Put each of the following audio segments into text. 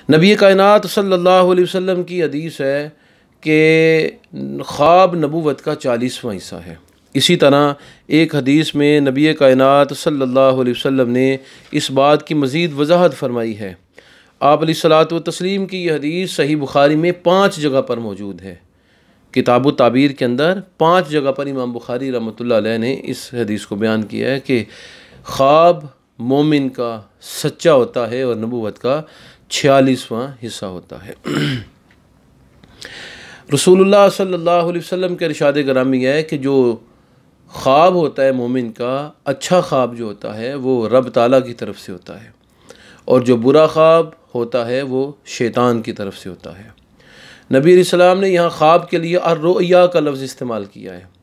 नबी कायनात सल्लल्लाहु अलैहि वसल्लम की हदीस है कि ख्वाब नबूवत का 40वां हिस्सा है। इसी तरह एक हदीस में नबी कायनात सल्लल्लाहु अलैहि वसल्लम ने इस बात की मज़ीद वजाहत फरमाई है। आप अलैहिस्सलातु व तस्लीम की यह हदीस सही बुखारी में 5 जगह पर मौजूद है। किताबु ताबीर के अंदर 5 जगह पर इमाम बुखारी रहमतुल्लाह अलैह ने इस हदीस को बयान किया है कि ख्वाब मोमिन का सच्चा होता है और नबूवत का 46वां हिस्सा होता है। रसूलुल्लाह सल्लल्लाहु अलैहि वसल्लम के इरशाद गिरामी है कि जो ख्वाब होता है मोमिन का, अच्छा ख्वाब जो होता है वो रब ताला की तरफ से होता है, और जो बुरा ख्वाब होता है वो शैतान की तरफ से होता है। नबी अलैहिस्सलाम ने यहाँ ख्वाब के लिए अर्रुया का लफ्ज़ इस्तेमाल किया है,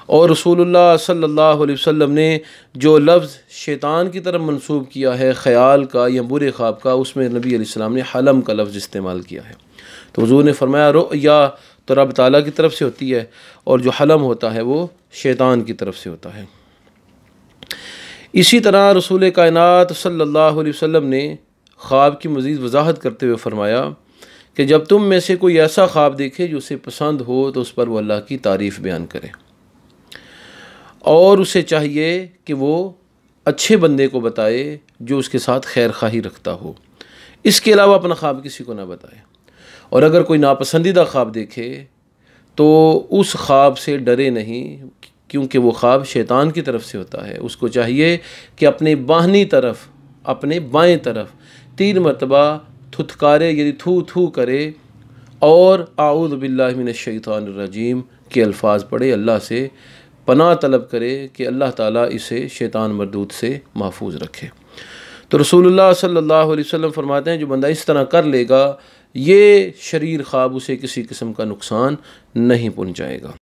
और रसूलुल्लाह सल्लल्लाहु अलैहि वसल्लम ने जो लफ्ज़ शैतान की तरफ मंसूब किया है ख़याल का या बुरे ख्वाब का, उसमें नबी अलैहिस्सलाम ने हलम का लफ्ज़ इस्तेमाल किया है। तो हुज़ूर ने फरमाया रुया तो रब ताला की तरफ से होती है, और जो हलम होता है वो शैतान की तरफ से होता है। इसी तरह रसूल कायनात सल्लल्लाहु अलैहि वसल्लम ने ख्वाब की मज़ीद वजाहत करते हुए फ़रमाया कि जब तुम में से कोई ऐसा ख्वाब देखे जो उसे पसंद हो तो उस पर वो अल्लाह की तारीफ़ बयान करे, और उसे चाहिए कि वो अच्छे बंदे को बताए जो उसके साथ खैर खाही रखता हो, इसके अलावा अपना ख्वाब किसी को ना बताए। और अगर कोई नापसंदीदा ख्वाब देखे तो उस ख्वाब से डरे नहीं, क्योंकि वो ख्वाब शैतान की तरफ से होता है। उसको चाहिए कि अपने बाहनी तरफ, अपने बाएं तरफ 3 मरतबा थुथकारे यानी थू थू करे और आऊज़ु बिल्लाहि मिनश शैतानिर रजीम के अल्फाज पढ़े, अल्लाह से पनाह तलब करे कि अल्लाह ताला इसे शैतान मरदूद से महफूज रखे। तो रसूलुल्लाह सल्लल्लाहु अलैहि वसल्लम फरमाते हैं जो बंदा इस तरह कर लेगा, ये शरीर ख्वाब उसे किसी किस्म का नुकसान नहीं पहुँचाएगा।